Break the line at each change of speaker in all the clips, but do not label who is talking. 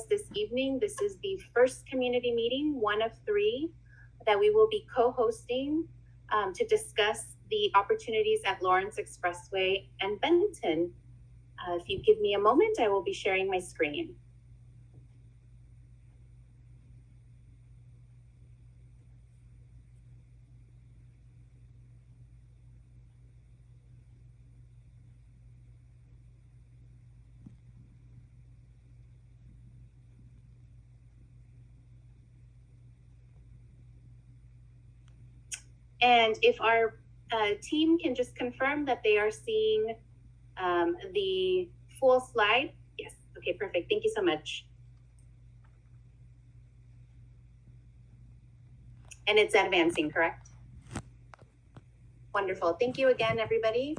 this evening. This is the first community meeting, one of 3, that we will be co-hosting to discuss the opportunities at Lawrence Expressway and Benton. If you give me a moment, I will be sharing my screen. And if our team can just confirm that they are seeing the full slide. Yes, okay, perfect. Thank you so much. And it's advancing, correct? Wonderful. Thank you again, everybody.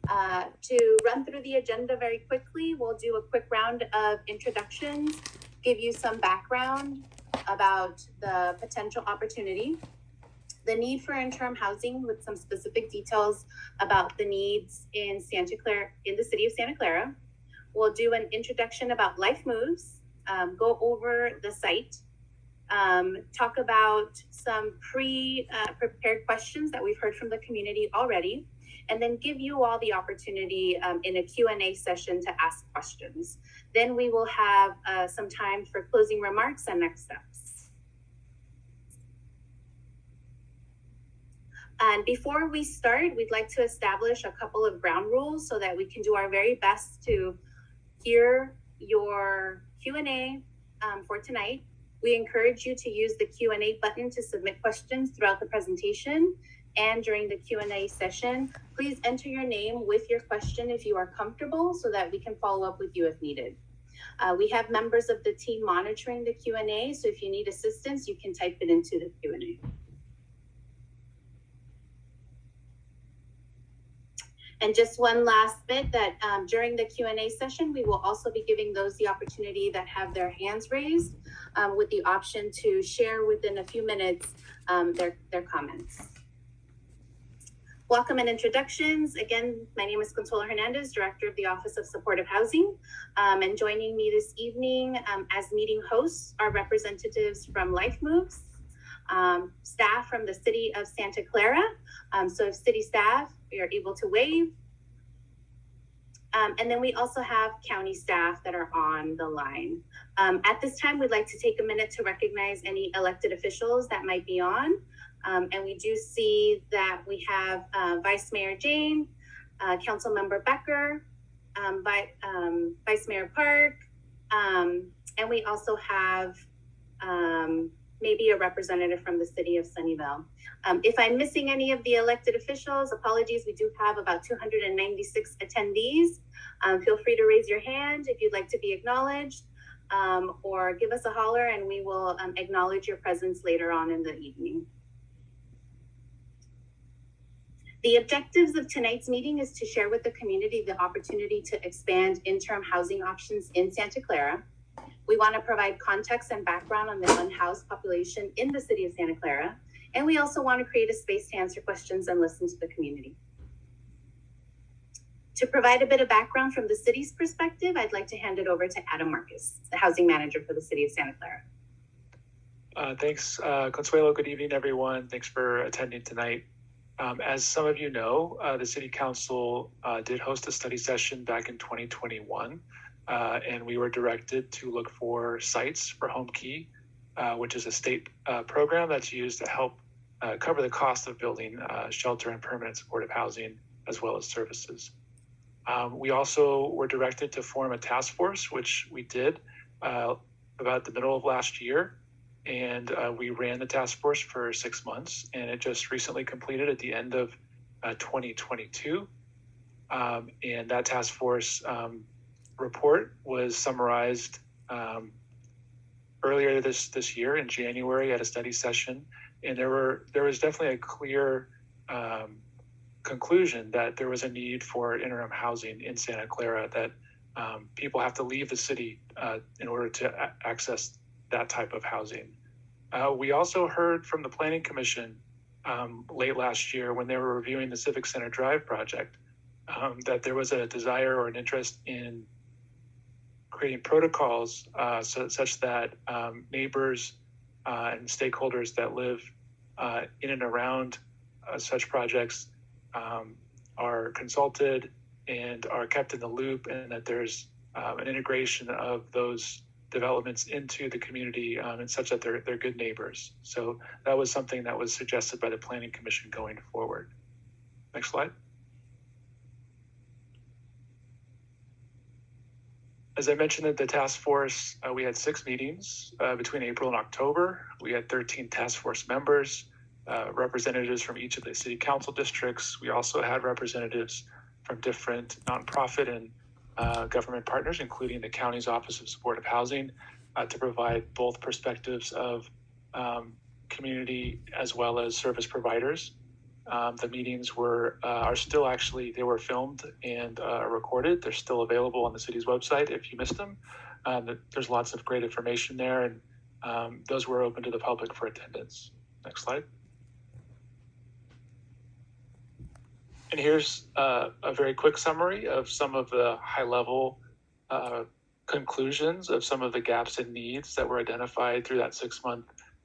To run through the agenda very quickly, we'll do a quick round of introductions, give you some background about the potential opportunity, the need for interim housing with some specific details about the needs in Santa Clara, in the city of Santa Clara. We'll do an introduction about Life Moves, go over the site, talk about some prepared questions that we've heard from the community already, and then give you all the opportunity in a Q&A session to ask questions. Then we will have some time for closing remarks and next steps. And before we start, we'd like to establish a couple of ground rules so that we can do our very best to hear your Q&A for tonight. We encourage you to use the Q&A button to submit questions throughout the presentation and during the Q&A session. Please enter your name with your question if you are comfortable so that we can follow up with you if needed. We have members of the team monitoring the Q&A, so if you need assistance, you can type it into the Q&A. And just one last bit that during the Q&A session, we will also be giving those the opportunity that have their hands raised with the option to share within a few minutes their comments. Welcome and introductions. Again, my name is Consuelo Hernandez, Director of the Office of Supportive Housing. And joining me this evening as meeting hosts are representatives from Life Moves, staff from the City of Santa Clara. So if city staff, we are able to wave. And then we also have county staff that are on the line. At this time, we'd like to take a minute to recognize any elected officials that might be on. And we do see that we have Vice Mayor Jane, Councilmember Becker, Vice Mayor Park, and we also have maybe a representative from the city of Sunnyvale. If I'm missing any of the elected officials, apologies, we do have about 296 attendees. Feel free to raise your hand if you'd like to be acknowledged, or give us a holler and we will acknowledge your presence later on in the evening. The objectives of tonight's meeting is to share with the community the opportunity to expand interim housing options in Santa Clara. We want to provide context and background on the unhoused population in the city of Santa Clara. And we also want to create a space to answer questions and listen to the community. To provide a bit of background from the city's perspective, I'd like to hand it over to Adam Marcus, the housing manager for the city of Santa Clara.
Thanks, Consuelo. Good evening, everyone. Thanks for attending tonight. As some of you know, the City Council did host a study session back in 2021. And we were directed to look for sites for Home Key, which is a state program that's used to help cover the cost of building shelter and permanent supportive housing, as well as services. We also were directed to form a task force, which we did about the middle of last year. And we ran the task force for 6 months, and it just recently completed at the end of 2022. And that task force report was summarized earlier this year in January at a study session, and there was definitely a clear conclusion that there was a need for interim housing in Santa Clara, that people have to leave the city in order to access that type of housing. We also heard from the Planning Commission late last year when they were reviewing the Civic Center Drive project that there was a desire or an interest in creating protocols such that neighbors and stakeholders that live in and around such projects are consulted and are kept in the loop, and that there's an integration of those developments into the community and such that they're good neighbors. So that was something that was suggested by the Planning Commission going forward. Next slide. As I mentioned at the task force, we had 6 meetings between April and October. We had 13 task force members, representatives from each of the city council districts. We also had representatives from different nonprofit and government partners, including the county's Office of Supportive Housing, to provide both perspectives of community as well as service providers. The meetings are still actually, they were filmed and recorded. They're still available on the city's website if you missed them. There's lots of great information there, and those were open to the public for attendance. Next slide. And here's a very quick summary of some of the high-level conclusions of some of the gaps and needs that were identified through that 6-month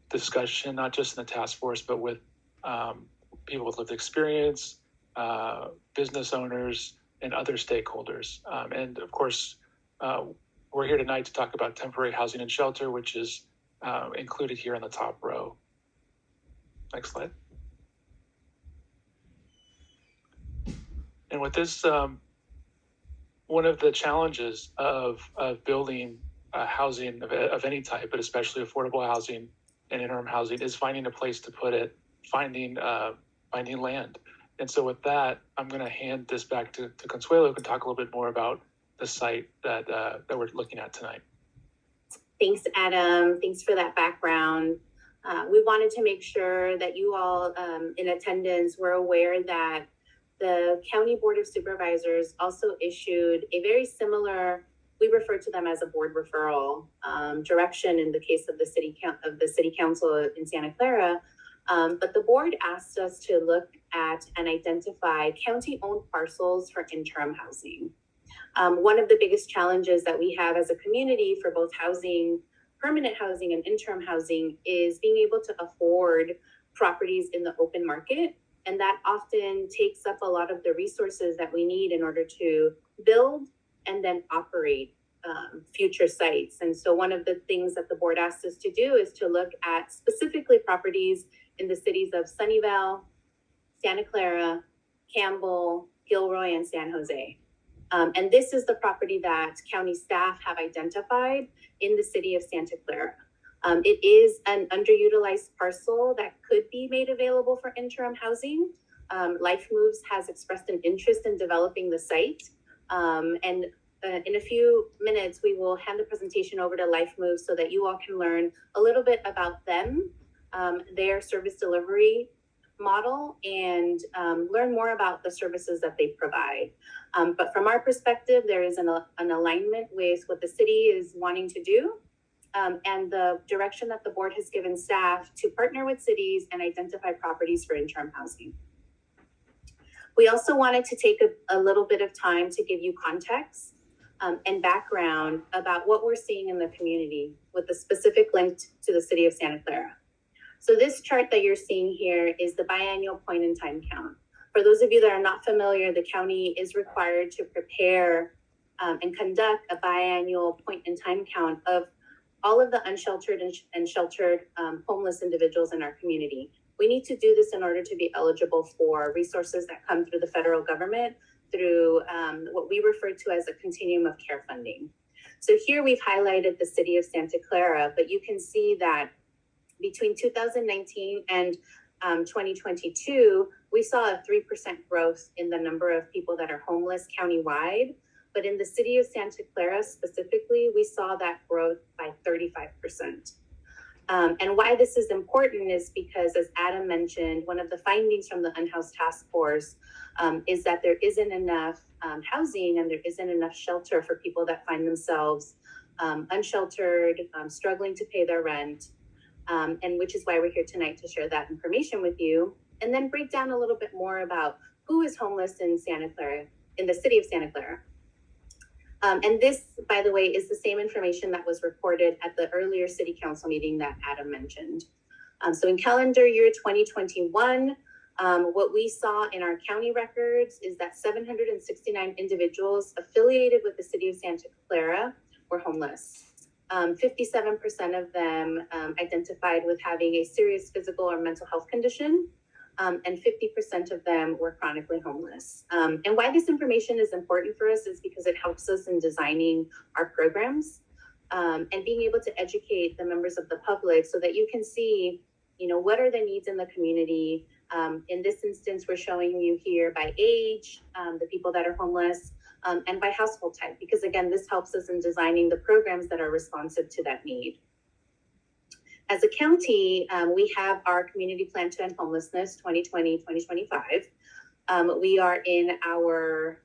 discussion, not just in the task force, but with people with lived experience, business owners, and other stakeholders. And of course, we're here tonight to talk about temporary housing and shelter, which is included here on the top row. Next slide. And with this, one of the challenges of building housing of any type, but especially affordable housing and interim housing, is finding a place to put it, finding land. And so with that, I'm going to hand this back to Consuelo, who can talk a little bit more about the site that we're looking at tonight.
Thanks, Adam. Thanks for that background. We wanted to make sure that you all in attendance were aware that the County Board of Supervisors also issued a very similar, we refer to them as a board referral direction in the case of the city council in Santa Clara. But the board asked us to look at and identify county-owned parcels for interim housing. One of the biggest challenges that we have as a community for both housing, permanent housing and interim housing, is being able to afford properties in the open market. And that often takes up a lot of the resources that we need in order to build and then operate future sites. And so one of the things that the board asked us to do is to look at specifically properties in the cities of Sunnyvale, Santa Clara, Campbell, Gilroy, and San Jose. And this is the property that county staff have identified in the city of Santa Clara. It is an underutilized parcel that could be made available for interim housing. Life Moves has expressed an interest in developing the site. And in a few minutes, we will hand the presentation over to Life Moves so that you all can learn a little bit about them, their service delivery model, and learn more about the services that they provide. But from our perspective, there is an alignment with what the city is wanting to do, and the direction that the board has given staff to partner with cities and identify properties for interim housing. We also wanted to take a little bit of time to give you context and background about what we're seeing in the community with the specific link to the city of Santa Clara. So this chart that you're seeing here is the biannual point in time count. For those of you that are not familiar, the county is required to prepare and conduct a biannual point in time count of all of the unsheltered and sheltered homeless individuals in our community. We need to do this in order to be eligible for resources that come through the federal government through what we refer to as a continuum of care funding. So here we've highlighted the city of Santa Clara, but you can see that between 2019 and 2022, we saw a 3% growth in the number of people that are homeless countywide. But in the city of Santa Clara specifically, we saw that growth by 35%. And why this is important is because, as Adam mentioned, one of the findings from the Unhoused Task Force is that there isn't enough housing and there isn't enough shelter for people that find themselves unsheltered, struggling to pay their rent, and which is why we're here tonight to share that information with you, and then break down a little bit more about who is homeless in Santa Clara, in the city of Santa Clara. And this, by the way, is the same information that was reported at the earlier city council meeting that Adam mentioned. So in calendar year 2021, what we saw in our county records is that 769 individuals affiliated with the city of Santa Clara were homeless. 57% of them identified with having a serious physical or mental health condition, and 50% of them were chronically homeless. And why this information is important for us is because it helps us in designing our programs and being able to educate the members of the public so that you can see, what are the needs in the community. In this instance, we're showing you here by age, the people that are homeless, and by household type, because again, this helps us in designing the programs that are responsive to that need. As a county, we have our Community Plan to End Homelessness 2020-2025. We are in our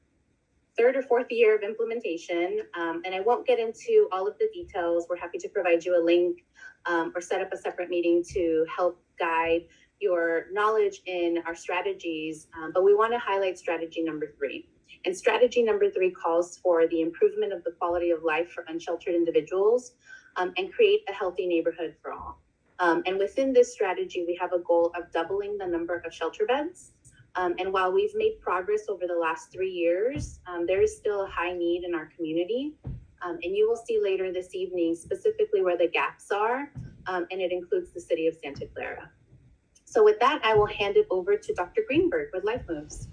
third or fourth year of implementation, and I won't get into all of the details. We're happy to provide you a link or set up a separate meeting to help guide your knowledge in our strategies, but we want to highlight strategy number 3. And strategy number 3 calls for the improvement of the quality of life for unsheltered individuals and create a healthy neighborhood for all. And within this strategy, we have a goal of doubling the number of shelter beds. And while we've made progress over the last 3 years, there is still a high need in our community. And you will see later this evening specifically where the gaps are, and it includes the city of Santa Clara. So with that, I will hand it over to Dr. Greenberg with Life Moves.